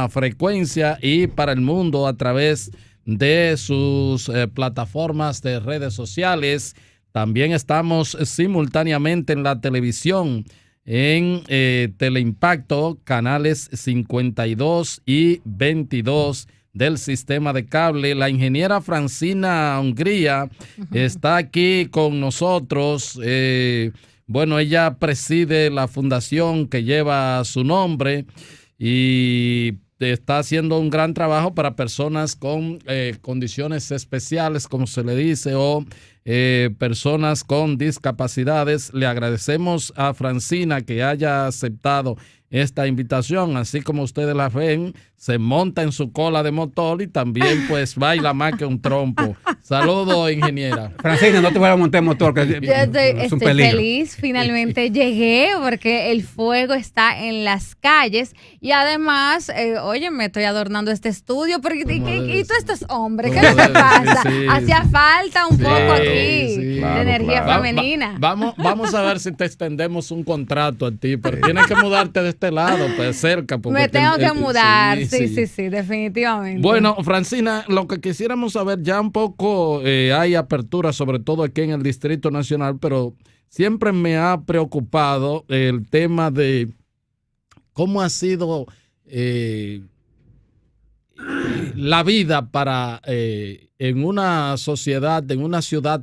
misma frecuencia y para el mundo a través de sus plataformas de redes sociales. También estamos simultáneamente en la televisión, en Teleimpacto, canales 52 y 22 del sistema de cable. La ingeniera Francina Hungría está aquí con nosotros. Bueno, ella preside la fundación que lleva su nombre y está haciendo un gran trabajo para personas con condiciones especiales, como se le dice, o personas con discapacidades. Le agradecemos a Francina que haya aceptado esta invitación. Así como ustedes la ven, se monta en su cola de motor y también pues baila más que un trompo. Saludos, ingeniera. Francina, no te voy a montar en motor, que yo estoy feliz, finalmente llegué porque el fuego está en las calles y además, oye, me estoy adornando este estudio porque, y tú estos hombres, ¿qué te pasa? Sí, hacía falta un poco aquí de energía femenina. Vamos a ver si te extendemos un contrato a ti, pero tienes que mudarte de este lado, pues cerca. Me tengo que mudar, sí, definitivamente. Bueno, Francina, lo que quisiéramos saber, ya un poco hay apertura, sobre todo aquí en el Distrito Nacional, pero siempre me ha preocupado el tema de cómo ha sido la vida para en una sociedad, en una ciudad,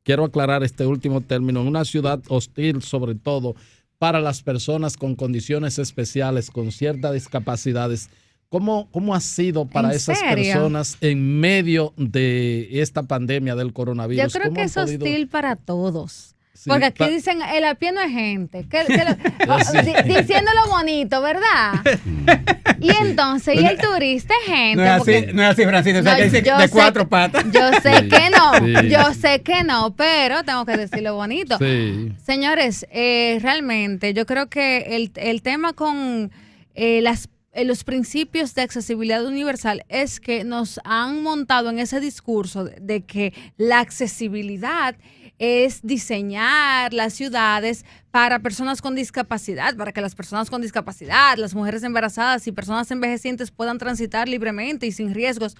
quiero aclarar este último término, en una ciudad hostil sobre todo para las personas con condiciones especiales, con ciertas discapacidades. ¿Cómo ha sido para esas personas en medio de esta pandemia del coronavirus? Yo creo que es hostil para todos. Sí, porque aquí dicen, el a pie no es gente. Diciéndolo bonito, ¿verdad? Y entonces, ¿y el turista es gente? No es así, Francisco. O sea, que dice de cuatro patas. Yo sé que no, pero tengo que decirlo bonito. Sí. Señores, realmente yo creo que el tema con los principios de accesibilidad universal es que nos han montado en ese discurso de que la accesibilidad es diseñar las ciudades para personas con discapacidad, para que las personas con discapacidad, las mujeres embarazadas y personas envejecientes puedan transitar libremente y sin riesgos.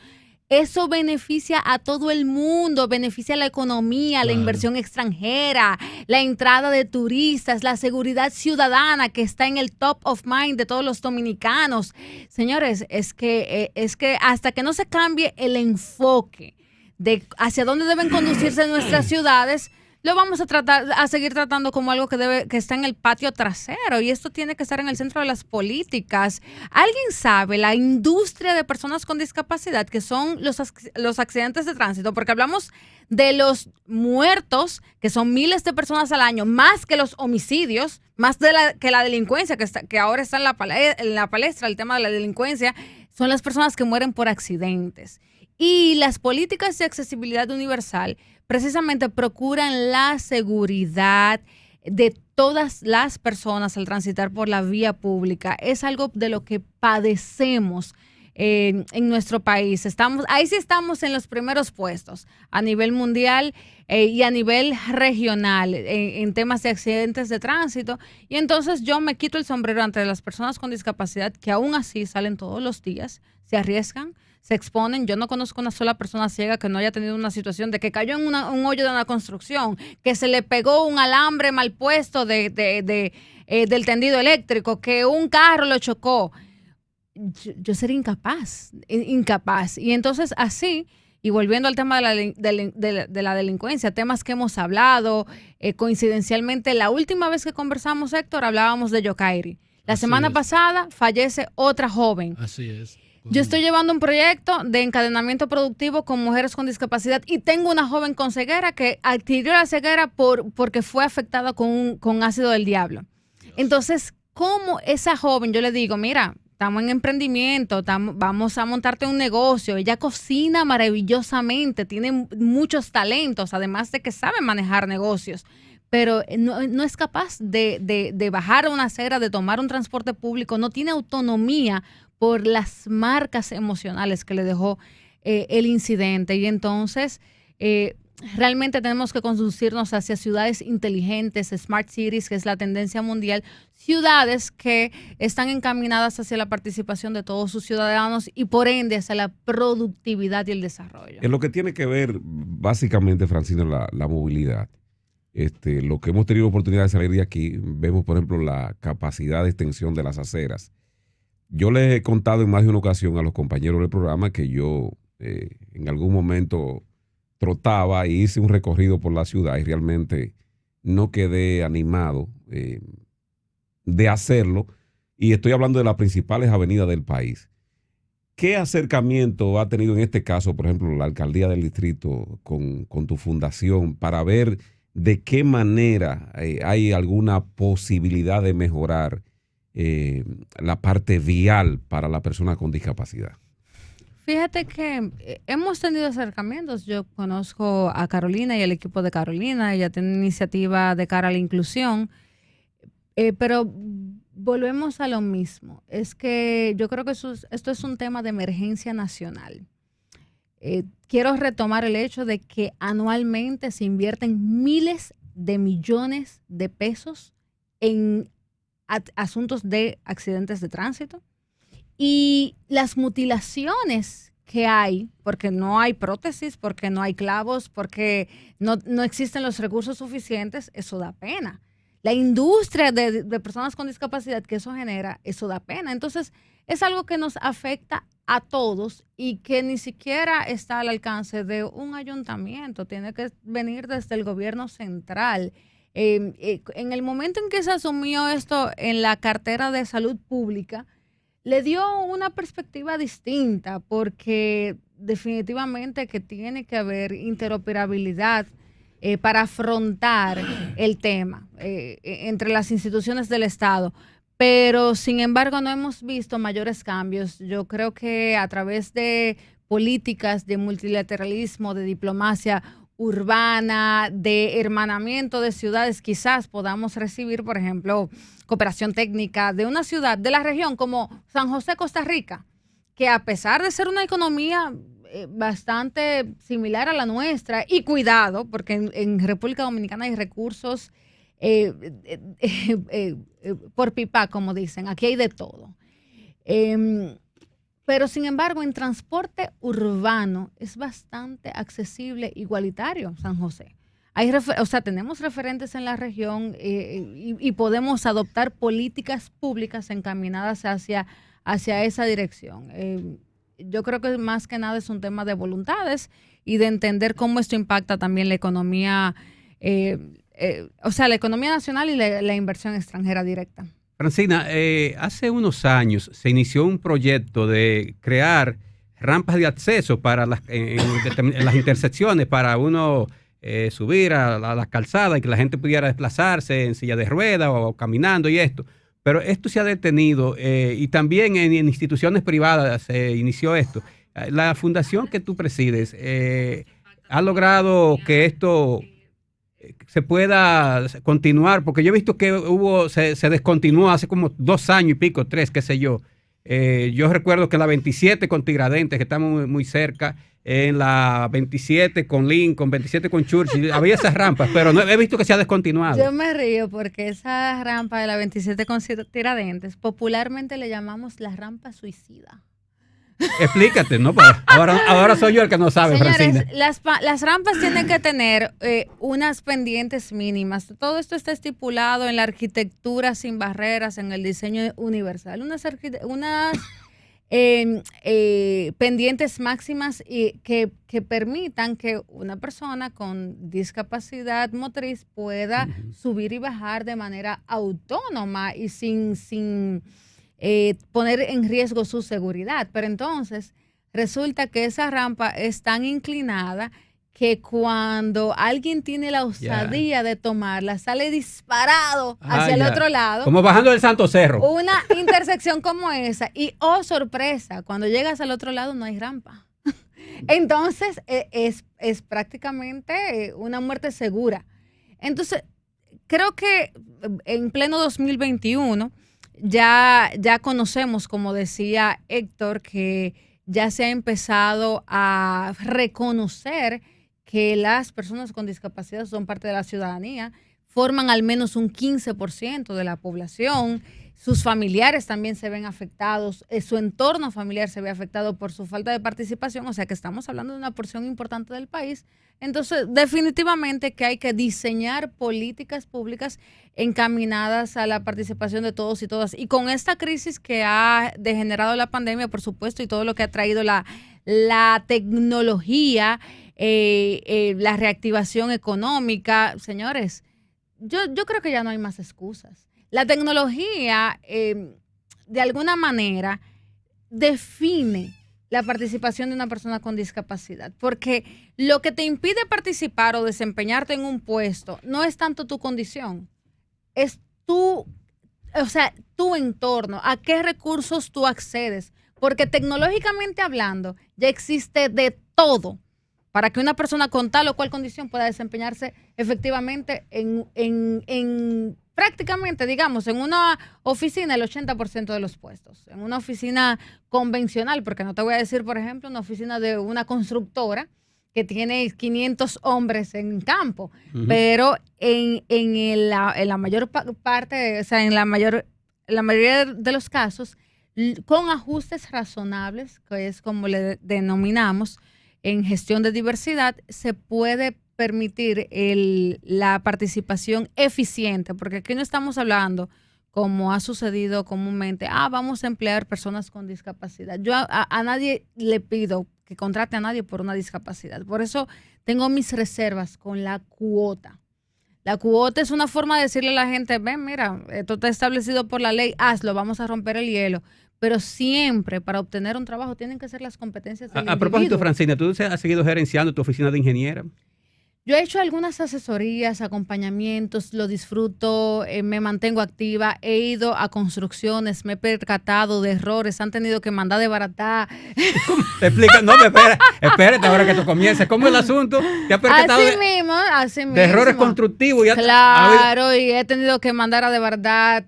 Eso beneficia a todo el mundo, beneficia a la economía, la inversión extranjera, la entrada de turistas, la seguridad ciudadana que está en el top of mind de todos los dominicanos. Señores, es que hasta que no se cambie el enfoque de hacia dónde deben conducirse nuestras ciudades, lo vamos a seguir tratando como algo que está en el patio trasero, y esto tiene que estar en el centro de las políticas. ¿Alguien sabe la industria de personas con discapacidad, que son los accidentes de tránsito? Porque hablamos de los muertos, que son miles de personas al año, más que los homicidios, más que la delincuencia, que ahora está en la palestra, el tema de la delincuencia, son las personas que mueren por accidentes. Y las políticas de accesibilidad universal precisamente procuran la seguridad de todas las personas al transitar por la vía pública. Es algo de lo que padecemos en nuestro país. Ahí sí estamos en los primeros puestos a nivel mundial y a nivel regional en temas de accidentes de tránsito. Y entonces yo me quito el sombrero ante las personas con discapacidad que aún así salen todos los días, se arriesgan, se exponen. Yo no conozco una sola persona ciega que no haya tenido una situación de que cayó en un hoyo de una construcción, que se le pegó un alambre mal puesto del tendido eléctrico, que un carro lo chocó. Yo sería incapaz. Y entonces así, y volviendo al tema de la delincuencia, temas que hemos hablado, coincidencialmente, la última vez que conversamos, Héctor, hablábamos de Yokairi. La semana pasada fallece otra joven. Así es. Yo estoy llevando un proyecto de encadenamiento productivo con mujeres con discapacidad y tengo una joven con ceguera que adquirió la ceguera porque fue afectada con ácido del diablo. Entonces, ¿cómo esa joven, yo le digo, mira, estamos en emprendimiento, vamos a montarte un negocio? Ella cocina maravillosamente, tiene muchos talentos, además de que sabe manejar negocios, pero no es capaz de bajar una acera, de tomar un transporte público, no tiene autonomía por las marcas emocionales que le dejó el incidente. Y entonces realmente tenemos que conducirnos hacia ciudades inteligentes, smart cities, que es la tendencia mundial, ciudades que están encaminadas hacia la participación de todos sus ciudadanos y por ende hacia la productividad y el desarrollo. En lo que tiene que ver básicamente, Francina, la movilidad. Lo que hemos tenido oportunidad de salir de aquí, vemos por ejemplo la capacidad de extensión de las aceras. Yo les he contado en más de una ocasión a los compañeros del programa que yo en algún momento trotaba y hice un recorrido por la ciudad y realmente no quedé animado de hacerlo, y estoy hablando de las principales avenidas del país. ¿Qué acercamiento ha tenido en este caso, por ejemplo, la alcaldía del distrito con tu fundación para ver de qué manera hay alguna posibilidad de mejorar la parte vial para la persona con discapacidad? Fíjate que hemos tenido acercamientos. Yo conozco a Carolina y el equipo de Carolina. Ella tiene una iniciativa de cara a la inclusión. Pero volvemos a lo mismo. Es que yo creo que esto es un tema de emergencia nacional. Quiero retomar el hecho de que anualmente se invierten miles de millones de pesos en asuntos de accidentes de tránsito. Y las mutilaciones que hay, porque no hay prótesis, porque no hay clavos, porque no existen los recursos suficientes, eso da pena. La industria de personas con discapacidad que eso genera, eso da pena. Entonces, es algo que nos afecta a todos y que ni siquiera está al alcance de un ayuntamiento. Tiene que venir desde el gobierno central. En el momento en que se asumió esto en la cartera de salud pública, le dio una perspectiva distinta, porque definitivamente que tiene que haber interoperabilidad para afrontar el tema entre las instituciones del Estado. Pero, sin embargo, no hemos visto mayores cambios. Yo creo que a través de políticas de multilateralismo, de diplomacia urbana, de hermanamiento de ciudades, quizás podamos recibir, por ejemplo, cooperación técnica de una ciudad de la región como San José, Costa Rica, que a pesar de ser una economía bastante similar a la nuestra, y cuidado, porque en República Dominicana hay recursos por pipa, como dicen, aquí hay de todo. Pero sin embargo, en transporte urbano es bastante accesible, igualitario San José. Tenemos referentes en la región y podemos adoptar políticas públicas encaminadas hacia esa dirección. Yo creo que más que nada es un tema de voluntades y de entender cómo esto impacta también la economía, la economía nacional y la inversión extranjera directa. Francina, hace unos años se inició un proyecto de crear rampas de acceso para en las intersecciones para uno subir a la calzada y que la gente pudiera desplazarse en silla de ruedas o caminando y esto. Pero esto se ha detenido y también en instituciones privadas se inició esto. La fundación que tú presides ha logrado que esto se pueda continuar, porque yo he visto que se descontinuó hace como 2 años y pico, 3, qué sé yo. Yo recuerdo que la 27 con Tiradentes, que estamos muy, muy cerca, en la 27 con Lincoln, 27 con Churchill, había esas rampas, pero no he visto que se ha descontinuado. Yo me río porque esa rampa de la 27 con Tiradentes, popularmente le llamamos la rampa suicida. Explícate, ¿no? Ahora soy yo el que no sabe, Señores, Francina. las rampas tienen que tener unas pendientes mínimas. Todo esto está estipulado en la arquitectura sin barreras, en el diseño universal. Unas pendientes máximas que permitan que una persona con discapacidad motriz pueda subir y bajar de manera autónoma y sin poner en riesgo su seguridad. Pero entonces resulta que esa rampa es tan inclinada que cuando alguien tiene la osadía de tomarla, sale disparado hacia el otro lado. Como bajando del Santo Cerro. Una intersección como esa. Y, oh, sorpresa, cuando llegas al otro lado no hay rampa. Entonces, es prácticamente una muerte segura. Entonces, creo que en pleno 2021 ya conocemos, como decía Héctor, que ya se ha empezado a reconocer que las personas con discapacidad son parte de la ciudadanía, forman al menos un 15% de la población. Sus familiares también se ven afectados, su entorno familiar se ve afectado por su falta de participación, o sea que estamos hablando de una porción importante del país. Entonces, definitivamente que hay que diseñar políticas públicas encaminadas a la participación de todos y todas. Y con esta crisis que ha degenerado la pandemia, por supuesto, y todo lo que ha traído la tecnología, la reactivación económica, señores, yo creo que ya no hay más excusas. La tecnología, de alguna manera, define la participación de una persona con discapacidad, porque lo que te impide participar o desempeñarte en un puesto no es tanto tu condición, es tu entorno, a qué recursos tú accedes, porque tecnológicamente hablando ya existe de todo para que una persona con tal o cual condición pueda desempeñarse efectivamente en prácticamente, digamos, en una oficina el 80% de los puestos. En una oficina convencional, porque no te voy a decir, por ejemplo, una oficina de una constructora que tiene 500 hombres en campo, pero en la mayor parte, o sea, en la mayoría de los casos, con ajustes razonables, que es como le denominamos, en gestión de diversidad, se puede permitir la participación eficiente, porque aquí no estamos hablando, como ha sucedido comúnmente, vamos a emplear personas con discapacidad. Yo a nadie le pido que contrate a nadie por una discapacidad. Por eso tengo mis reservas con la cuota. La cuota es una forma de decirle a la gente, ven, mira, esto está establecido por la ley, hazlo, vamos a romper el hielo. Pero siempre para obtener un trabajo tienen que ser las competencias del individuo. A propósito, Francina, ¿tú has seguido gerenciando tu oficina de ingeniera? Yo he hecho algunas asesorías, acompañamientos, lo disfruto, me mantengo activa, he ido a construcciones, me he percatado de errores, han tenido que mandar de baratar. Te explica, no, espérate ahora que tú comiences. ¿Cómo es el asunto? ¿Te has percatado así mismo. De errores constructivos? Claro, y he tenido que mandar a de verdad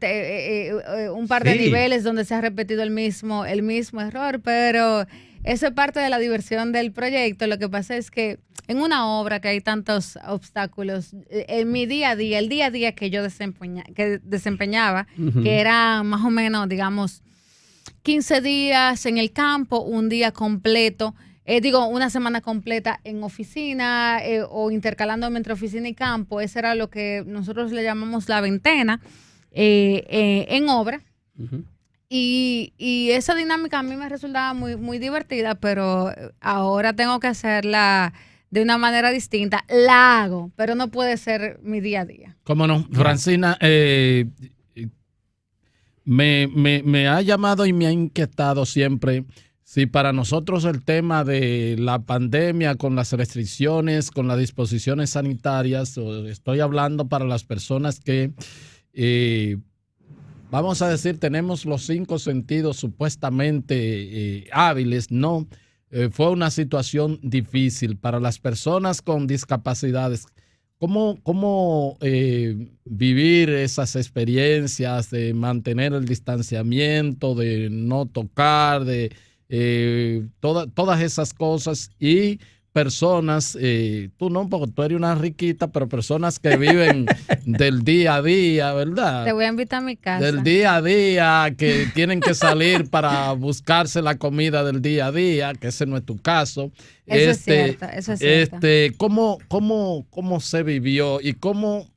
un par de niveles donde se ha repetido el mismo error, pero eso es parte de la diversión del proyecto. Lo que pasa es que en una obra que hay tantos obstáculos, en mi día a día, el día a día que yo desempeñaba, que era más o menos, digamos, 15 días en el campo, un día completo, una semana completa en oficina o intercalándome entre oficina y campo. Eso era lo que nosotros le llamamos la veintena en obra. Y esa dinámica a mí me resultaba muy, muy divertida, pero ahora tengo que hacerla de una manera distinta. La hago, pero no puede ser mi día a día. ¿Cómo no? Francina, me ha llamado y me ha inquietado siempre si para nosotros el tema de la pandemia con las restricciones, con las disposiciones sanitarias, estoy hablando para las personas que, vamos a decir, tenemos los 5 sentidos supuestamente hábiles, no. Fue una situación difícil para las personas con discapacidades. ¿Cómo vivir esas experiencias de mantener el distanciamiento, de no tocar, de todas esas cosas? Y personas, tú no, porque tú eres una riquita, pero personas que viven del día a día, ¿verdad? Te voy a invitar a mi casa. Del día a día, que tienen que salir para buscarse la comida del día a día, que ese no es tu caso. Eso es cierto. ¿Cómo se vivió y cómo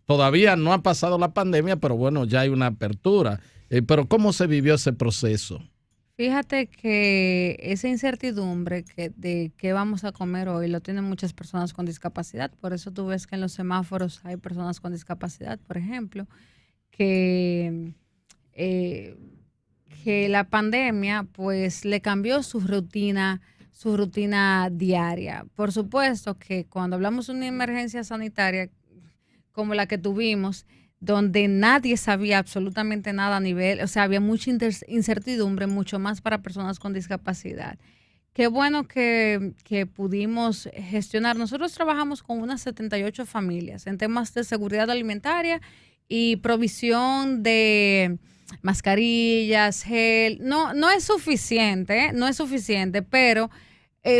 todavía no ha pasado la pandemia, pero bueno, ya hay una apertura? Pero ¿cómo se vivió ese proceso? Fíjate que esa incertidumbre de qué vamos a comer hoy lo tienen muchas personas con discapacidad. Por eso tú ves que en los semáforos hay personas con discapacidad, por ejemplo, que la pandemia pues le cambió su rutina diaria. Por supuesto que cuando hablamos de una emergencia sanitaria como la que tuvimos, donde nadie sabía absolutamente nada a nivel, o sea, había mucha incertidumbre, mucho más para personas con discapacidad. Qué bueno que pudimos gestionar. Nosotros trabajamos con unas 78 familias en temas de seguridad alimentaria y provisión de mascarillas, gel. No es suficiente, pero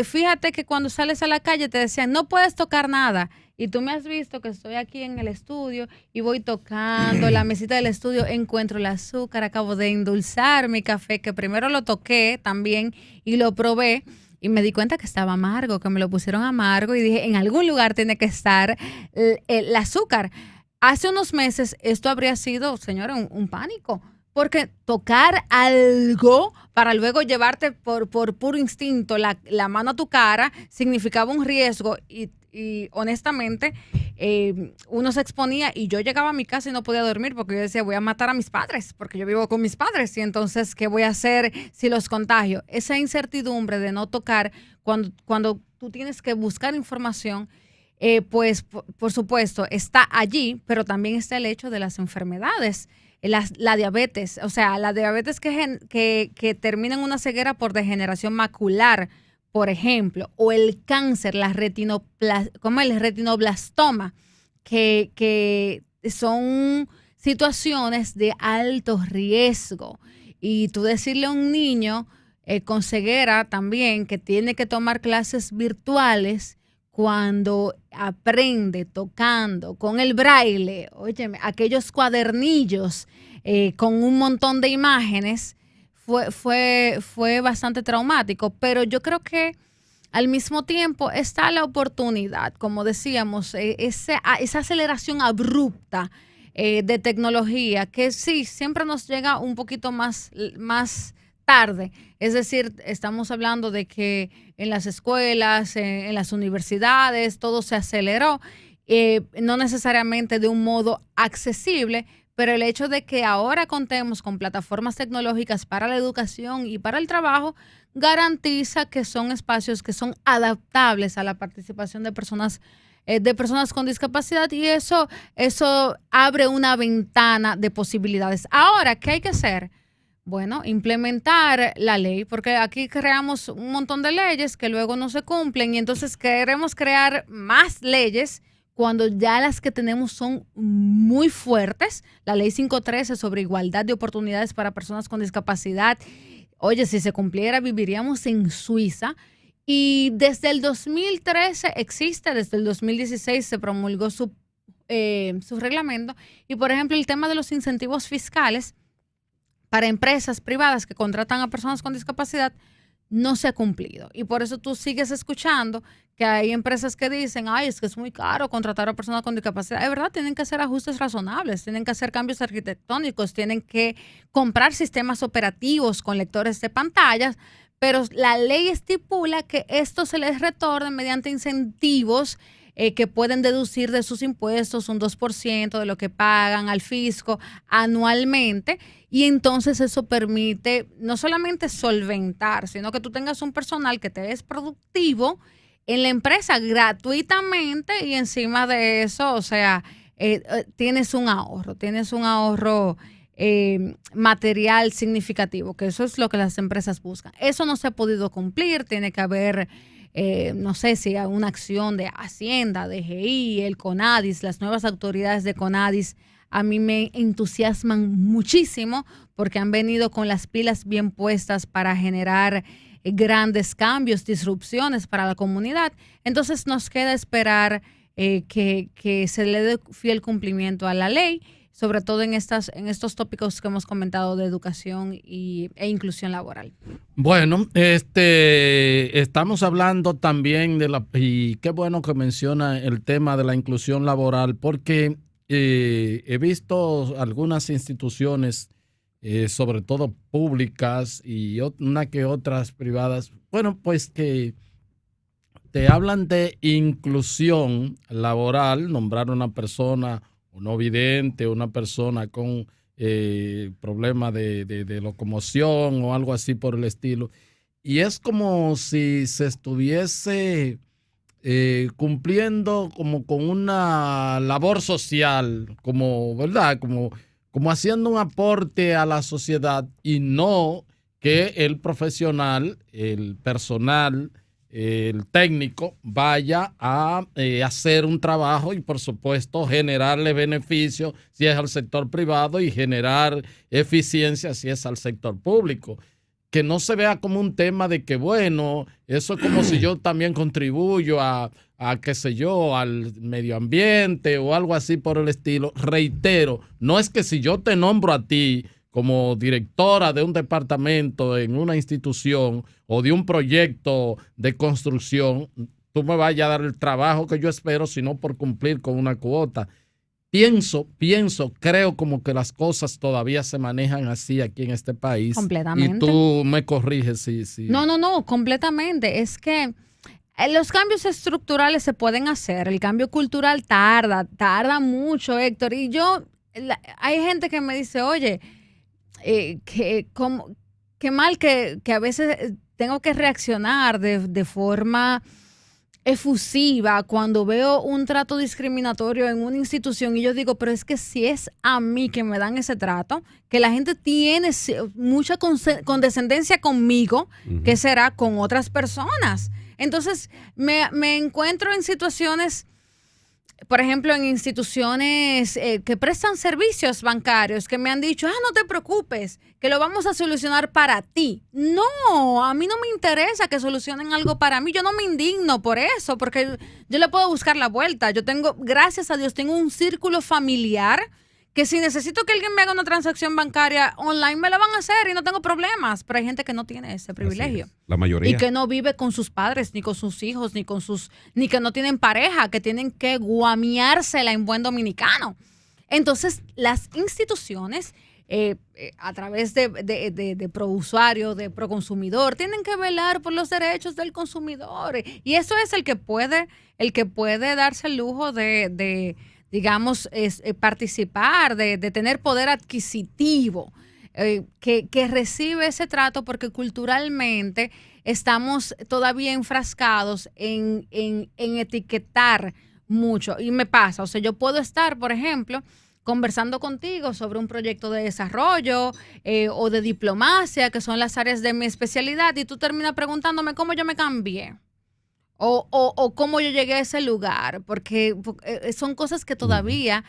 fíjate que cuando sales a la calle te decían, no puedes tocar nada. Y tú me has visto que estoy aquí en el estudio y voy tocando la mesita del estudio, encuentro el azúcar, acabo de endulzar mi café, que primero lo toqué también y lo probé. Y me di cuenta que estaba amargo, que me lo pusieron amargo y dije, en algún lugar tiene que estar el azúcar. Hace unos meses esto habría sido, señora, un pánico, porque tocar algo para luego llevarte por puro instinto la mano a tu cara significaba un riesgo y honestamente uno se exponía y yo llegaba a mi casa y no podía dormir porque yo decía, voy a matar a mis padres porque yo vivo con mis padres y entonces, ¿qué voy a hacer si los contagio? Esa incertidumbre de no tocar cuando tú tienes que buscar información, pues por supuesto está allí, pero también está el hecho de las enfermedades. La diabetes, o sea, la diabetes que termina en una ceguera por degeneración macular, por ejemplo, o el cáncer, como el retinoblastoma, que son situaciones de alto riesgo. Y tú decirle a un niño con ceguera también que tiene que tomar clases virtuales cuando aprende tocando con el braille, óyeme, aquellos cuadernillos con un montón de imágenes, fue bastante traumático, pero yo creo que al mismo tiempo está la oportunidad, como decíamos, esa aceleración abrupta de tecnología que sí, siempre nos llega un poquito más tarde. Es decir, estamos hablando de que en las escuelas, en las universidades, todo se aceleró, no necesariamente de un modo accesible, pero el hecho de que ahora contemos con plataformas tecnológicas para la educación y para el trabajo garantiza que son espacios que son adaptables a la participación de personas con discapacidad y eso abre una ventana de posibilidades. Ahora, ¿qué hay que hacer? Bueno, implementar la ley, porque aquí creamos un montón de leyes que luego no se cumplen y entonces queremos crear más leyes cuando ya las que tenemos son muy fuertes. La ley 513 sobre igualdad de oportunidades para personas con discapacidad. Oye, si se cumpliera, viviríamos en Suiza. Y desde el 2013 existe, desde el 2016 se promulgó su reglamento. Y, por ejemplo, el tema de los incentivos fiscales para empresas privadas que contratan a personas con discapacidad no se ha cumplido. Y por eso tú sigues escuchando que hay empresas que dicen, ay, es que es muy caro contratar a personas con discapacidad. Es verdad, tienen que hacer ajustes razonables, tienen que hacer cambios arquitectónicos, tienen que comprar sistemas operativos con lectores de pantallas, pero la ley estipula que esto se les retorne mediante incentivos que pueden deducir de sus impuestos un 2% de lo que pagan al fisco anualmente. Y entonces eso permite no solamente solventar, sino que tú tengas un personal que te es productivo en la empresa gratuitamente y encima de eso, o sea, tienes un ahorro material significativo, que eso es lo que las empresas buscan. Eso no se ha podido cumplir, tiene que haber, no sé si hay una acción de Hacienda, de DGI, el CONADIS, las nuevas autoridades de CONADIS. A mí me entusiasman muchísimo porque han venido con las pilas bien puestas para generar grandes cambios, disrupciones para la comunidad. Entonces nos queda esperar que se le dé fiel cumplimiento a la ley, sobre todo en estos tópicos que hemos comentado de educación e inclusión laboral. Bueno, estamos hablando también y qué bueno que menciona el tema de la inclusión laboral, porque he visto algunas instituciones, sobre todo públicas y una que otras privadas, bueno, pues que te hablan de inclusión laboral, nombrar una persona no vidente, una persona con problema de locomoción o algo así por el estilo. Y es como si se estuviese cumpliendo como con una labor social, como, ¿verdad? Como haciendo un aporte a la sociedad y no que el profesional, el personal, el técnico vaya a hacer un trabajo y por supuesto generarle beneficios si es al sector privado y generar eficiencia si es al sector público. que no se vea como un tema de que, bueno, eso es como si yo también contribuyo a qué sé yo, al medio ambiente o algo así por el estilo. Reitero, no es que si yo te nombro a ti como directora de un departamento en una institución o de un proyecto de construcción, tú me vayas a dar el trabajo que yo espero, sino por cumplir con una cuota. Creo como que las cosas todavía se manejan así aquí en este país. Completamente. Y tú me corriges si. No, completamente. Es que los cambios estructurales se pueden hacer. El cambio cultural tarda mucho, Héctor. Y hay gente que me dice, oye, qué mal que a veces tengo que reaccionar de forma efusiva cuando veo un trato discriminatorio en una institución y yo digo, pero es que si es a mí que me dan ese trato, que la gente tiene mucha condescendencia conmigo, ¿qué será con otras personas? Entonces me encuentro en situaciones, por ejemplo, en instituciones que prestan servicios bancarios que me han dicho, no te preocupes, que lo vamos a solucionar para ti. No, a mí no me interesa que solucionen algo para mí. Yo no me indigno por eso, porque yo le puedo buscar la vuelta. Yo gracias a Dios, tengo un círculo familiar que si necesito que alguien me haga una transacción bancaria online, me la van a hacer y no tengo problemas. Pero hay gente que no tiene ese privilegio. La mayoría. Y que no vive con sus padres, ni con sus hijos, ni que no tienen pareja, que tienen que guameársela en buen dominicano. Entonces, las instituciones, a través de ProUsuario, de ProConsumidor, tienen que velar por los derechos del consumidor. Y eso es el que puede darse el lujo digamos, participar, de tener poder adquisitivo, que recibe ese trato porque culturalmente estamos todavía enfrascados en etiquetar mucho. Y me pasa, o sea, yo puedo estar, por ejemplo, conversando contigo sobre un proyecto de desarrollo o de diplomacia, que son las áreas de mi especialidad, y tú terminas preguntándome cómo yo me cambié. O cómo yo llegué a ese lugar, porque son cosas que todavía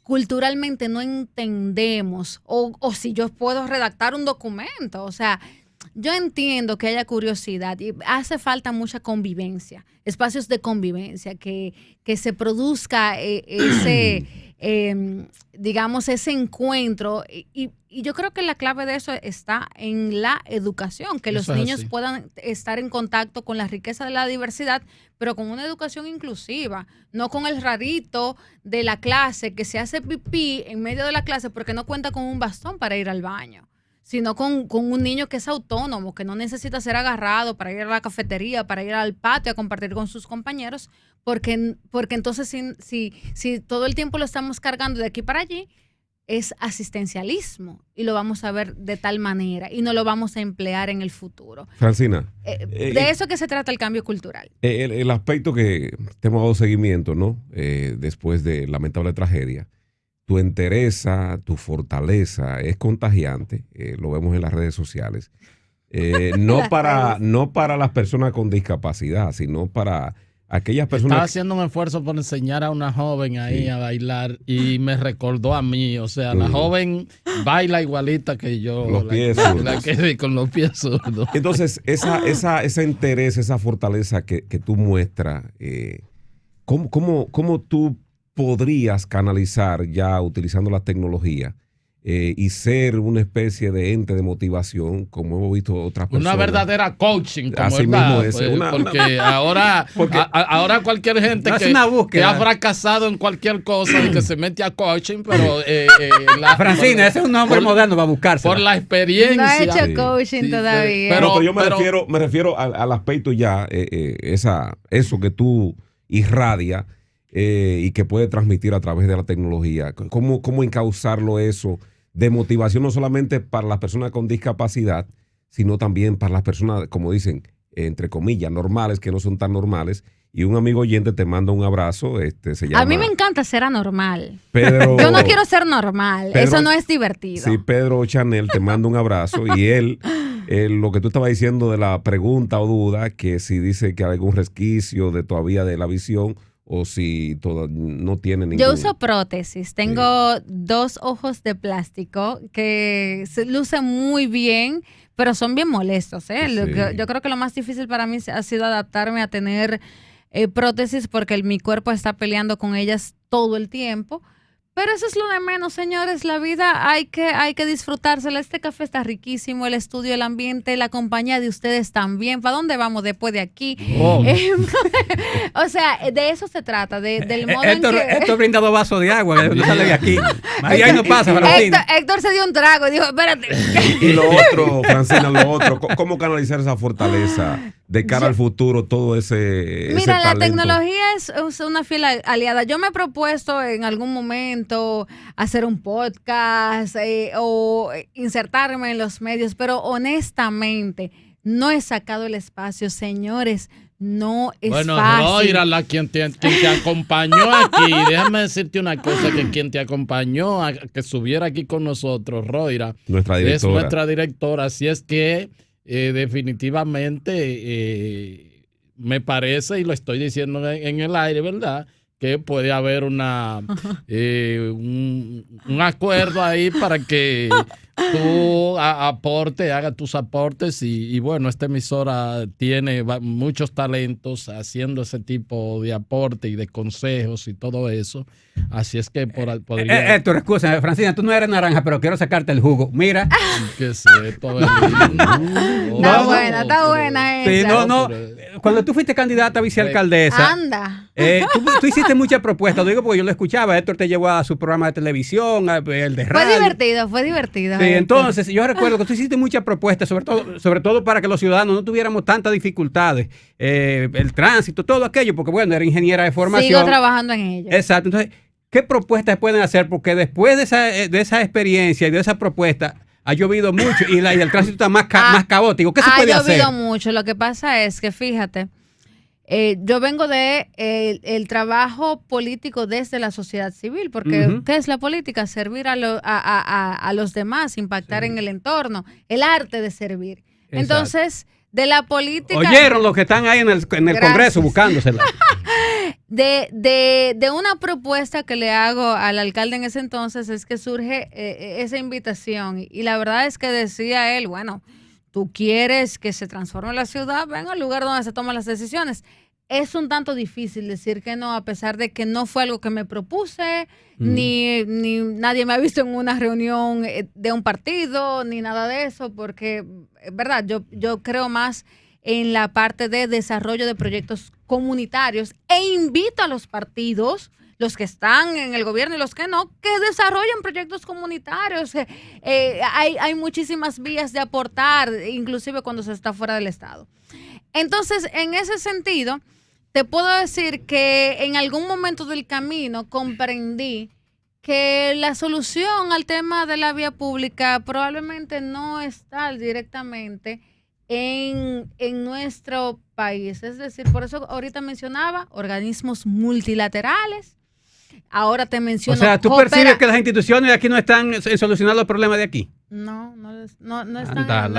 culturalmente no entendemos, o si yo puedo redactar un documento, o sea, yo entiendo que haya curiosidad y hace falta mucha convivencia, espacios de convivencia, que se produzca digamos, ese encuentro. Y yo creo que la clave de eso está en la educación, que los niños puedan estar en contacto con la riqueza de la diversidad, pero con una educación inclusiva, no con el rarito de la clase que se hace pipí en medio de la clase porque no cuenta con un bastón para ir al baño, sino con un niño que es autónomo, que no necesita ser agarrado para ir a la cafetería, para ir al patio a compartir con sus compañeros, porque entonces si todo el tiempo lo estamos cargando de aquí para allí, es asistencialismo y lo vamos a ver de tal manera y no lo vamos a emplear en el futuro. Francina. De eso que se trata el cambio cultural. El aspecto que te hemos dado seguimiento, ¿no? Después de lamentable tragedia, tu entereza, tu fortaleza es contagiante, lo vemos en las redes sociales. No para las personas con discapacidad, sino para aquellas personas. Estaba haciendo un esfuerzo por enseñar a una joven ahí a bailar y me recordó a mí. O sea, la joven baila igualita que yo. Los pies zurdos. Con los pies zurdos. Entonces, esa interés, esa fortaleza que tú muestras, ¿cómo tú podrías canalizar ya utilizando la tecnología y ser una especie de ente de motivación, como hemos visto otras personas? Una verdadera coaching, como así mismo es. Porque ahora cualquier gente que ha fracasado en cualquier cosa y que se mete a coaching, pero Francina, ese es un nombre moderno para buscarse. Por la experiencia. No ha hecho coaching todavía. Pero yo me refiero al aspecto ya, eso que tú irradias y que puede transmitir a través de la tecnología. ¿Cómo encauzarlo eso de motivación no solamente para las personas con discapacidad, sino también para las personas, como dicen, entre comillas, normales, que no son tan normales? Y un amigo oyente te manda un abrazo, se llama... A mí me encanta ser anormal. Pedro, yo no quiero ser normal, eso no es divertido. Sí, Pedro Chanel te manda un abrazo y él, lo que tú estabas diciendo de la pregunta o duda, que si dice que hay algún resquicio de todavía de la visión o si no tiene ningún... Yo uso prótesis. Tengo 2 ojos de plástico que se lucen muy bien, pero son bien molestos. Sí. Yo creo que lo más difícil para mí ha sido adaptarme a tener prótesis porque mi cuerpo está peleando con ellas todo el tiempo. Pero eso es lo de menos, señores. La vida hay que disfrutársela. Este café está riquísimo, el estudio, el ambiente, la compañía de ustedes también. ¿Para dónde vamos después de aquí? Oh. O sea, de eso se trata, del modo en que... Héctor brinda 2 vasos de agua, no sale de aquí. Ahí no pasa, Francina. Héctor se dio un trago y dijo, espérate. Y lo otro, Francina, ¿cómo canalizar esa fortaleza de cara al futuro, todo ese Mira, ese la talento? tecnología es una fiel aliada. Yo me he propuesto en algún momento hacer un podcast o insertarme en los medios, pero honestamente no he sacado el espacio, señores. No es bueno, fácil. Roira, quien te acompañó aquí, déjame decirte una cosa, que quien te acompañó a que subiera aquí con nosotros, Roira, es nuestra directora, así es que definitivamente me parece, y lo estoy diciendo en el aire, ¿verdad?, que puede haber un acuerdo ahí para que tú hagas tus aportes y bueno, esta emisora tiene muchos talentos haciendo ese tipo de aporte y de consejos y todo eso. Así es que podría... Héctor, excusa, Francina, tú no eres naranja, pero quiero sacarte el jugo. Mira. ¿Qué es esto? Está buena esa. Sí, no. Cuando tú fuiste candidata a vicealcaldesa... Anda. Tú hiciste muchas propuestas, lo digo porque yo lo escuchaba. Héctor te llevó a su programa de televisión, el de radio. Fue divertido. Sí, entonces yo recuerdo que tú hiciste muchas propuestas, sobre todo para que los ciudadanos no tuviéramos tantas dificultades, el tránsito, todo aquello, porque bueno, era ingeniera de formación. Sigo trabajando en ello. Exacto, entonces, ¿qué propuestas pueden hacer? Porque después de esa experiencia y de esa propuesta, ha llovido mucho y el tránsito está más caótico. ¿Qué se puede hacer? Ha llovido mucho. Lo que pasa es que, fíjate, yo vengo de el trabajo político desde la sociedad civil, porque ¿qué es la política? Servir a los demás, impactar en el entorno, el arte de servir. Exacto. Entonces, de la política... Oyeron los que están ahí en el Congreso buscándosela. De una propuesta que le hago al alcalde en ese entonces es que surge esa invitación y la verdad es que decía él, bueno, tú quieres que se transforme la ciudad, ven al lugar donde se toman las decisiones. Es un tanto difícil decir que no, a pesar de que no fue algo que me propuse, ni nadie me ha visto en una reunión de un partido, ni nada de eso, porque, verdad, yo creo más en la parte de desarrollo de proyectos comunitarios e invito a los partidos, los que están en el gobierno y los que no, que desarrollen proyectos comunitarios. Hay muchísimas vías de aportar, inclusive cuando se está fuera del Estado. Entonces, en ese sentido, te puedo decir que en algún momento del camino comprendí que la solución al tema de la vía pública probablemente no está directamente en nuestro país. Es decir, por eso ahorita mencionaba organismos multilaterales. Ahora te menciono... O sea, ¿tú percibes que las instituciones de aquí no están solucionando los problemas de aquí? No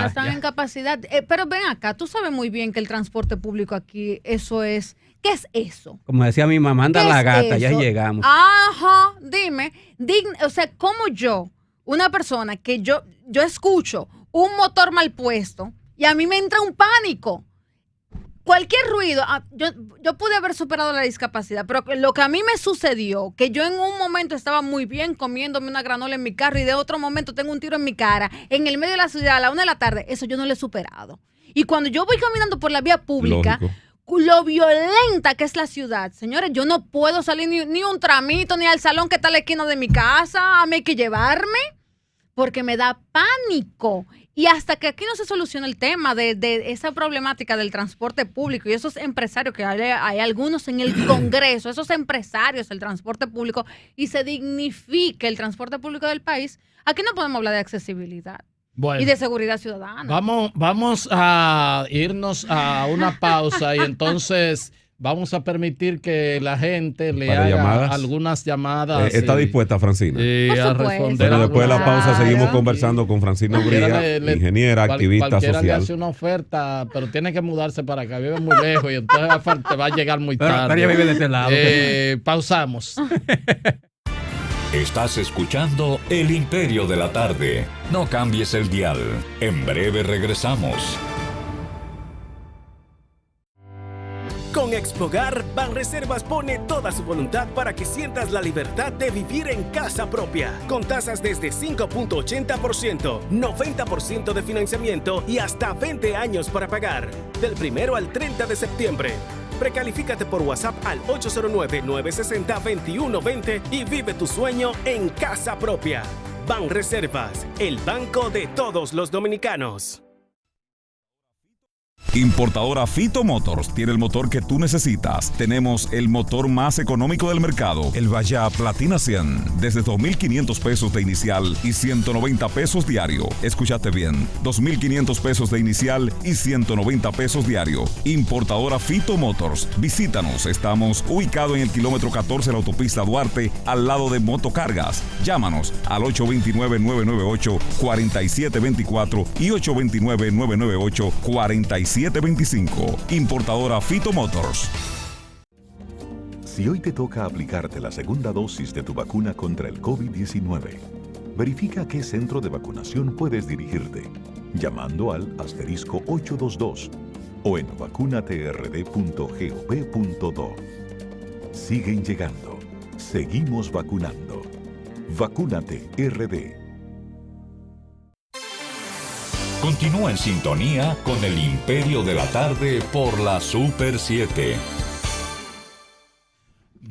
están en capacidad. Pero ven acá, tú sabes muy bien que el transporte público aquí, eso es... ¿Qué es eso? Como decía mi mamá, anda la gata, ya llegamos. Ajá, dime, o sea, ¿cómo yo, una persona que yo escucho un motor mal puesto y a mí me entra un pánico? Cualquier ruido, yo pude haber superado la discapacidad, pero lo que a mí me sucedió, que yo en un momento estaba muy bien comiéndome una granola en mi carro y de otro momento tengo un tiro en mi cara, en el medio de la ciudad a la 1 de la tarde, eso yo no lo he superado. Y cuando yo voy caminando por la vía pública, lo violenta que es la ciudad, señores, yo no puedo salir ni un tramito, ni al salón que está a la esquina de mi casa, a mí hay que llevarme, porque me da pánico. Y hasta que aquí no se solucione el tema de esa problemática del transporte público y esos empresarios, que hay algunos en el Congreso, esos empresarios del transporte público, y se dignifique el transporte público del país, aquí no podemos hablar de accesibilidad. Bueno, y de seguridad ciudadana. Vamos a irnos a una pausa y entonces vamos a permitir que la gente le Para haga llamadas. algunas llamadas. ¿Está dispuesta, Francina? A responder. Bueno, después de la pausa seguimos Claro. conversando con Francina Ungría, ingeniera, activista cualquiera le social. hace una oferta, pero tiene que mudarse para acá, vive muy lejos y entonces te va a llegar muy tarde. Pero ella vive de este lado. Pausamos. Estás escuchando El Imperio de la Tarde. No cambies el dial. En breve regresamos. Con Expogar, Banreservas pone toda su voluntad para que sientas la libertad de vivir en casa propia, con tasas desde 5.80%, 90% de financiamiento y hasta 20 años para pagar, del 1 al 30 de septiembre. Precalifícate por WhatsApp al 809-960-2120 y vive tu sueño en casa propia. Banreservas, el banco de todos los dominicanos. Importadora Fito Motors tiene el motor que tú necesitas. Tenemos el motor más económico del mercado, el Vaya Platina 100, desde 2.500 pesos de inicial y 190 pesos diario. Escúchate bien, 2.500 pesos de inicial y 190 pesos diario. Importadora Fito Motors. Visítanos, estamos ubicados en el kilómetro 14 de la autopista Duarte, al lado de Motocargas. Llámanos al 829-998-4724 y 829-998-4725. Importadora Fito Motors. Si hoy te toca aplicarte la segunda dosis de tu vacuna contra el COVID-19, verifica a qué centro de vacunación puedes dirigirte, llamando al *822 o en vacunatrd.gov.do. Siguen llegando. Seguimos vacunando. Vacúnate RD. Continúa en sintonía con El Imperio de la Tarde por la Super 7.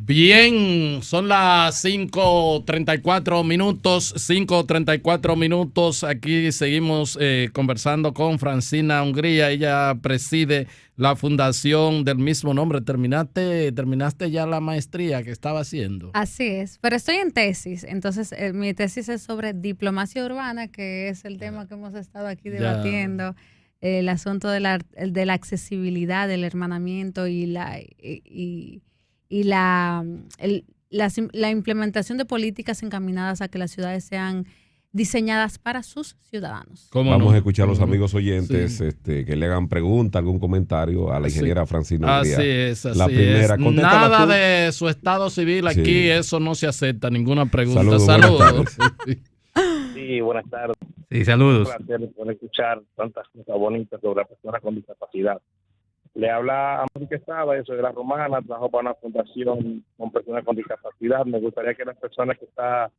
Bien, son las 5:34 minutos. 5:34 minutos. Aquí seguimos conversando con Francina Ungría. Ella preside la fundación del mismo nombre. ¿Terminaste ya la maestría que estaba haciendo? Así es, pero estoy en tesis. Entonces, mi tesis es sobre diplomacia urbana, que es el tema que hemos estado aquí debatiendo. El asunto de la accesibilidad, del hermanamiento y la implementación de políticas encaminadas a que las ciudades sean diseñadas para sus ciudadanos. Vamos a escuchar a los amigos oyentes que le hagan pregunta, algún comentario a la ingeniera Francina Ungría. Así es. La primera, nada de su estado civil aquí, eso no se acepta, ninguna pregunta. Saludos. Sí, buenas tardes. Sí, saludos. Un placer por escuchar tantas cosas bonitas sobre las personas con discapacidad. Le habla a Mónica Estrada, yo soy de La Romana, trabajo para una fundación con personas con discapacidad. Me gustaría que las personas que están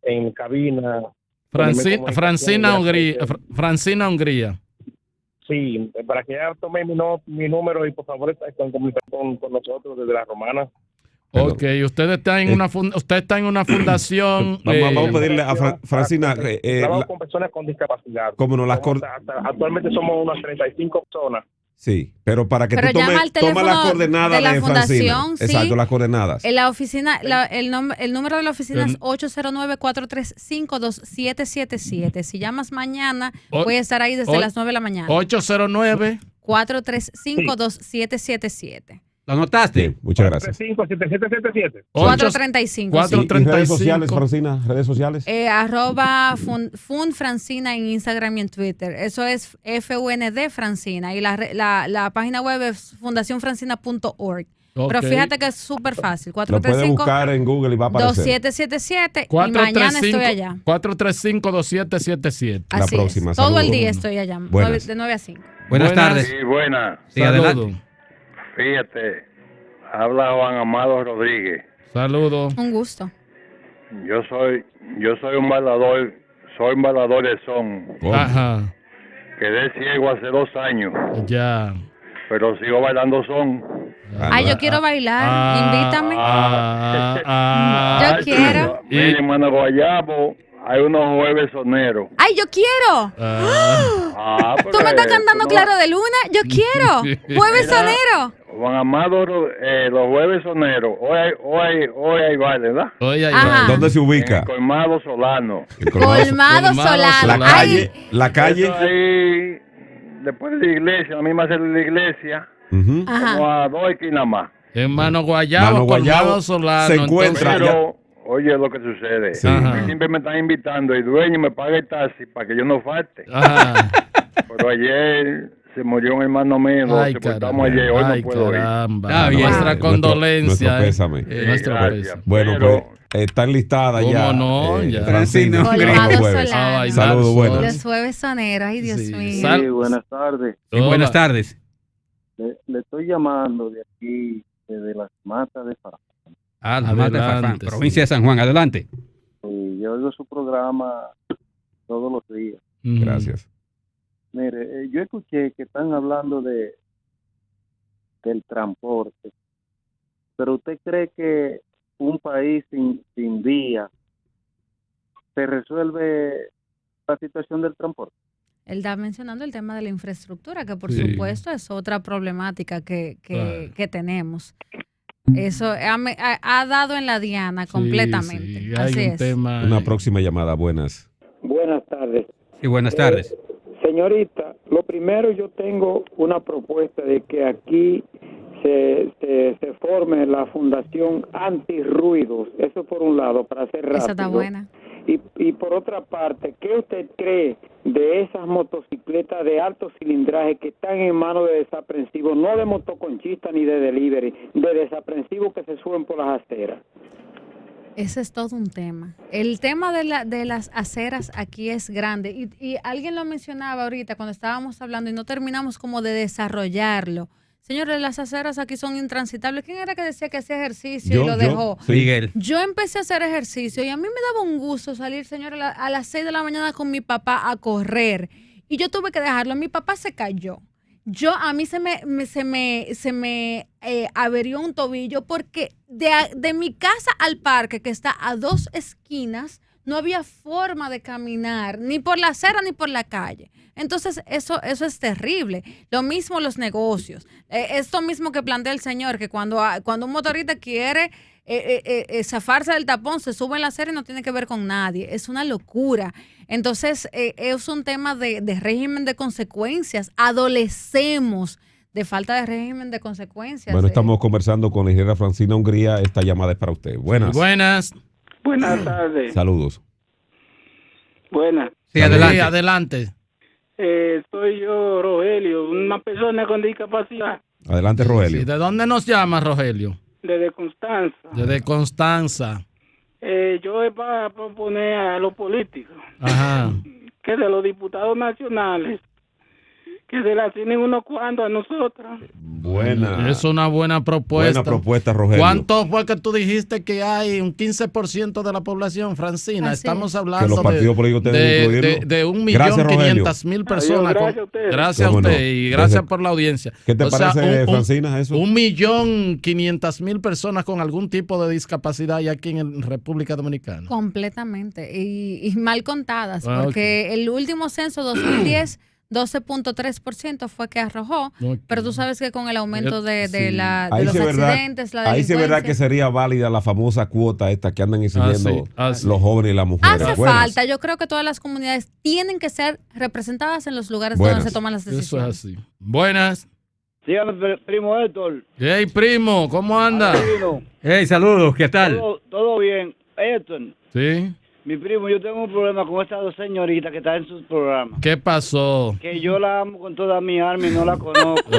en cabina... Francina Ungría. Sí, para que ella tome mi número y por favor está en comunicación con nosotros desde La Romana. Ok, usted está en una fundación. Vamos a pedirle a Francina. Trabajo con personas con discapacidad. ¿Cómo no? Actualmente somos unas 35 personas. Sí, pero para que tú toma las coordenadas de Francina. Sí. Exacto, las coordenadas. En la oficina, el número de la oficina es 809-435-2777. Si llamas mañana, voy a estar ahí desde las 9 de la mañana. 809-435-2777. ¿Lo anotaste? Sí, muchas gracias. 435-7777. 435. ¿Y redes sociales, Francina? ¿Redes sociales? @FUNFrancina en Instagram y en Twitter. Eso es FUND Francina. Y la página web es fundacionfrancina.org. Okay. Pero fíjate que es súper fácil. 435. Lo puede buscar en Google y va a aparecer. 2777 y mañana estoy allá. 435-2777. La próxima. Es. Todo el día estoy allá. De 9 a 5. Buenas tardes. Sí, buenas. Sí, adelante. Fíjate, habla Juan Amado Rodríguez. Saludos. Un gusto. Yo soy un bailador, de son. Ajá. Quedé ciego hace 2 años. Ya. Pero sigo bailando son. Yo quiero bailar, invítame. Yo quiero. Mire, hermano Guayabo, hay unos jueves soneros. ¡Ay, yo quiero! ¿Tú me estás cantando Claro de Luna? ¡Yo quiero! ¡Jueves sonero! Juan Amado, los jueves soneros. Hoy hay baile, ¿verdad? ¿Dónde se ubica? En Colmado Solano. Colmado Solano. La calle. Ahí, después de la iglesia, la misma sede de la iglesia, como a 2 esquinas más. En Mano Guayabo, Colmado Solano. Se encuentra. Pero, oye lo que sucede. Sí. Siempre me están invitando y dueño me paga el taxi para que yo no falte. Pero ayer se murió un hermano mío, nos sepultamos ayer, hoy no puedo ir. Nuestra condolencia. Nuestro pésame. Nuestro pésame. Bueno, pues están listadas ya. ¿Cómo no? Francino. Saludos, buenos. Los jueves soneros, ay Dios mío. Sí, buenas tardes. Sí, buenas tardes. Le estoy llamando de aquí, de las matas de Farfán. Las matas de Farfán, provincia de San Juan, adelante. Sí, yo oigo su programa todos los días. Gracias. Mire, yo escuché que están hablando del transporte, pero ¿usted cree que un país sin vías se resuelve la situación del transporte? Él está mencionando el tema de la infraestructura, que por supuesto es otra problemática que tenemos. Eso ha dado en la diana completamente. Sí, así es. Una próxima llamada. Buenas. Buenas tardes. Sí, buenas tardes. Señorita, lo primero, yo tengo una propuesta de que aquí se forme la Fundación Antirruidos. Eso por un lado, para hacer rápido. Esa está buena. Y por otra parte, ¿qué usted cree de esas motocicletas de alto cilindraje que están en manos de desaprensivos, no de motoconchistas ni de delivery, de desaprensivos que se suben por las aceras? Ese es todo un tema. El tema de las aceras aquí es grande. Y alguien lo mencionaba ahorita cuando estábamos hablando y no terminamos como de desarrollarlo. Señores, las aceras aquí son intransitables. ¿Quién era que decía que hacía ejercicio y lo dejó? Miguel. Yo empecé a hacer ejercicio y a mí me daba un gusto salir, señores, a las 6 de la mañana con mi papá a correr. Y yo tuve que dejarlo. Mi papá se cayó. A mí se me averió un tobillo porque de mi casa al parque, que está a 2 esquinas, no había forma de caminar, ni por la acera ni por la calle. Entonces, eso es terrible. Lo mismo los negocios. Esto mismo que plantea el señor, que cuando un motorista quiere zafarse del tapón, se sube en la acera y no tiene que ver con nadie. Es una locura. Entonces, es un tema de régimen de consecuencias. Adolecemos de falta de régimen de consecuencias. Bueno, estamos conversando con la ingeniera Francina Hungría. Esta llamada es para usted. Buenas. Buenas. Buenas tardes. Saludos. Buenas. Sí, adelante. Sí, adelante. Soy yo, Rogelio, una persona con discapacidad. Adelante, Rogelio. Sí, ¿de dónde nos llama, Rogelio? Desde Constanza. Desde Constanza. Yo voy para proponer a los políticos que de los diputados nacionales que se la tienen unos cuantos a nosotros. Buena. Es una buena propuesta. Buena propuesta, Rogelio. ¿Cuánto fue que tú dijiste que hay? Un 15% de la población, Francina. Así Estamos es. hablando Que los partidos políticos tienen que incluirlo. de 1.500.000 personas. Gracias a ustedes. Gracias a usted y gracias por la audiencia. ¿Qué te parece, Francina, eso? 1.500.000 personas con algún tipo de discapacidad hay aquí en República Dominicana. Completamente. Y mal contadas, porque el último censo 2010... 12.3% fue que arrojó, pero tú sabes que con el aumento de los accidentes, la delincuencia... Ahí sí es verdad que sería válida la famosa cuota esta que andan exigiendo los jóvenes y las mujeres. Hace falta, yo creo que todas las comunidades tienen que ser representadas en los lugares donde se toman las decisiones. Eso es así. Buenas. Síganme, primo Héctor. Hey, primo, ¿cómo anda? Hey, saludos, ¿qué tal? Todo bien. Héctor. Sí. Mi primo, yo tengo un problema con estas dos señoritas que están en sus programas. ¿Qué pasó? Que yo la amo con toda mi alma y no la conozco.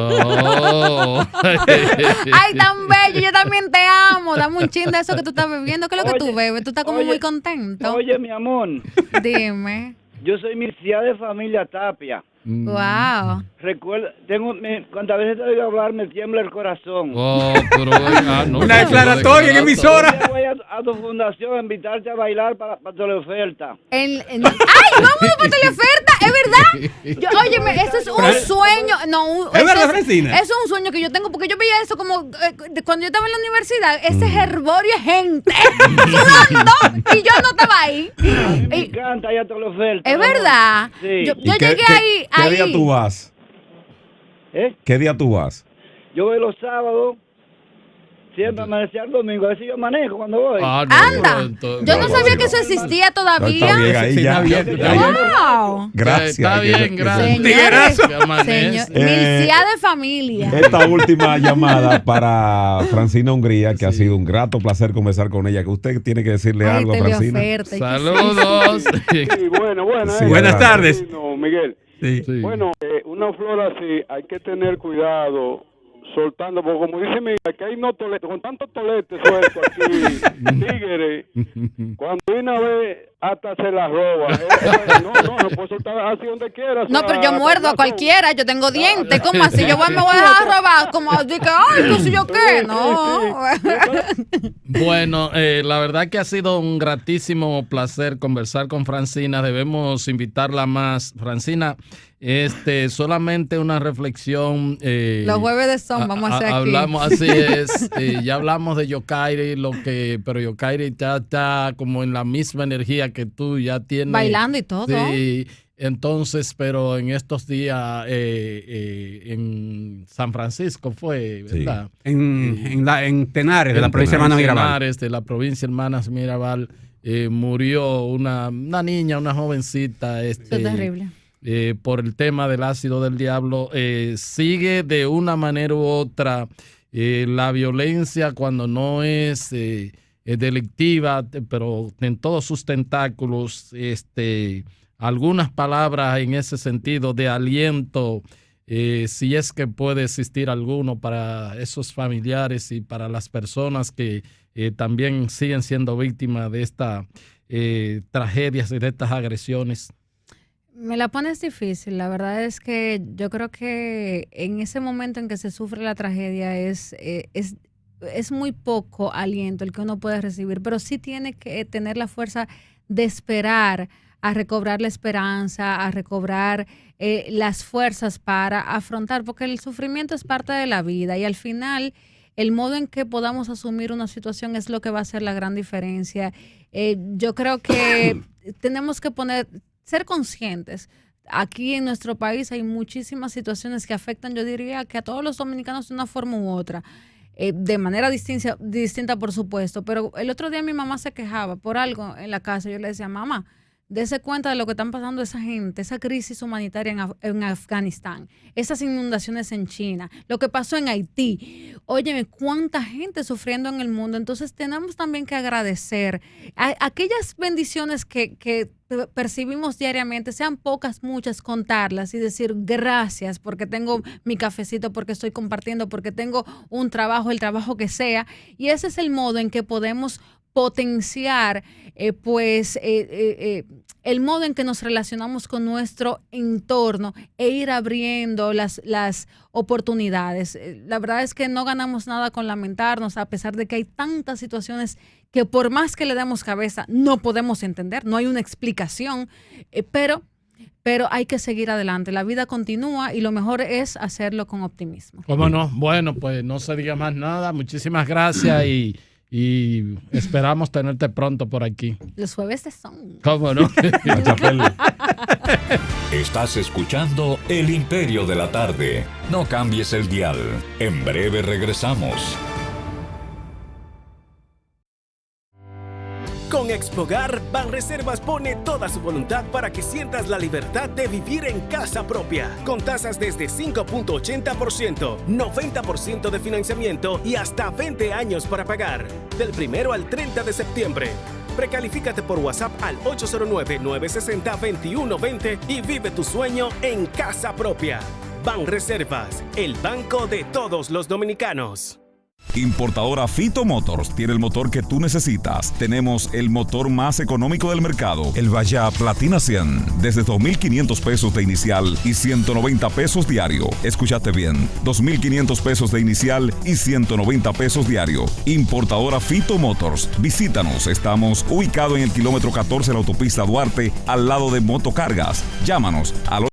Ay, tan bello, yo también te amo. Dame un chin de eso que tú estás bebiendo. ¿Qué es lo que tú bebes? Tú estás como muy contento. Oye, mi amor. Dime. Yo soy Mircea de familia Tapia. Wow. Recuerda, cuantas veces te oigo hablar me tiembla el corazón. Una declaratoria en emisora. Yo voy a tu fundación a invitarte a bailar para teleoferta. ¡Ay, vámonos para teleoferta! ¿Es verdad? Óyeme, eso es un sueño. No, ¿Es verdad, Francina? Eso es un sueño que yo tengo, porque yo veía eso como cuando yo estaba en la universidad, ese herborio de gente sudando, y yo no estaba ahí. Me encanta ir a teleoferta. Es verdad. Sí. Yo llegué ahí. ¿Qué día tú vas? ¿Eh? ¿Qué día tú vas? Yo voy los sábados, siempre amanecía el domingo, a ver si yo manejo cuando voy. Anda, yo no sabía que eso existía todavía. No, está bien, ahí ya. Wow. Gracias. Está bien, gracias. Señor, milcia de familia. Esta última llamada para Francina Hungría, que ha sido un grato placer conversar con ella. Que usted tiene que decirle algo a Francina. Saludos. Sí, bueno. Sí, buenas tardes. Miguel. Sí. Bueno, una flor así hay que tener cuidado soltando, porque como dice Miguel, que hay no toletes, con tantos toletes sueltos aquí, tigres, cuando una vez hasta se la roba. No puedo soltar así donde quiera. No, pero yo muerdo a cualquiera, yo tengo dientes, ¿cómo así? Yo me voy a dejar robar, como de que, ay, no sé yo qué, no. Bueno, la verdad que ha sido un gratísimo placer conversar con Francina, debemos invitarla más. Francina, solamente una reflexión. Los jueves de son, vamos a hacer aquí. Hablamos, así es, ya hablamos de Yokairi, pero Yokairi ya está como en la misma energía que tú, ya tiene. Bailando y todo. Sí, entonces, pero en estos días en San Francisco fue, ¿verdad? Sí. En Tenares, de la provincia de Hermanas Mirabal. Tenares, de la provincia de Hermanas Mirabal, murió una niña, una jovencita. Eso es terrible. Por el tema del ácido del diablo. Sigue de una manera u otra la violencia cuando no es delictiva, pero en todos sus tentáculos, algunas palabras en ese sentido de aliento, si es que puede existir alguno para esos familiares y para las personas que también siguen siendo víctimas de estas tragedias y de estas agresiones. Me la pones difícil. La verdad es que yo creo que en ese momento en que se sufre la tragedia es muy poco aliento el que uno puede recibir, pero sí tiene que tener la fuerza de esperar a recobrar la esperanza, a recobrar las fuerzas para afrontar, porque el sufrimiento es parte de la vida y al final el modo en que podamos asumir una situación es lo que va a hacer la gran diferencia. Yo creo que tenemos que ser conscientes. Aquí en nuestro país hay muchísimas situaciones que afectan, yo diría, que a todos los dominicanos de una forma u otra. De manera distinta, por supuesto. Pero el otro día mi mamá se quejaba por algo en la casa. Yo le decía, mamá, dése cuenta de lo que están pasando esa gente, esa crisis humanitaria en Afganistán, esas inundaciones en China, lo que pasó en Haití. Óyeme, cuánta gente sufriendo en el mundo. Entonces tenemos también que agradecer aquellas bendiciones que percibimos diariamente, sean pocas, muchas, contarlas y decir gracias porque tengo mi cafecito, porque estoy compartiendo, porque tengo un trabajo, el trabajo que sea. Y ese es el modo en que podemos potenciar el modo en que nos relacionamos con nuestro entorno e ir abriendo las oportunidades. La verdad es que no ganamos nada con lamentarnos, a pesar de que hay tantas situaciones que por más que le demos cabeza no podemos entender, no hay una explicación, pero hay que seguir adelante. La vida continúa y lo mejor es hacerlo con optimismo. ¿Cómo no? Bueno, pues no se diga más nada. Muchísimas gracias y esperamos tenerte pronto por aquí. Los jueves de son. ¿Cómo no? Estás escuchando El Imperio de la Tarde. No cambies el dial. En breve regresamos. Con Expogar, Banreservas pone toda su voluntad para que sientas la libertad de vivir en casa propia, con tasas desde 5.80%, 90% de financiamiento y hasta 20 años para pagar, del 1 al 30 de septiembre. Precalifícate por WhatsApp al 809-960-2120 y vive tu sueño en casa propia. Banreservas, el banco de todos los dominicanos. Importadora Fito Motors tiene el motor que tú necesitas. Tenemos el motor más económico del mercado, el Vaya Platina 100, desde 2.500 pesos de inicial y 190 pesos diario. Escúchate bien, 2.500 pesos de inicial y 190 pesos diario. Importadora Fito Motors. Visítanos, estamos ubicados en el kilómetro 14 de la autopista Duarte, al lado de Motocargas. Llámanos al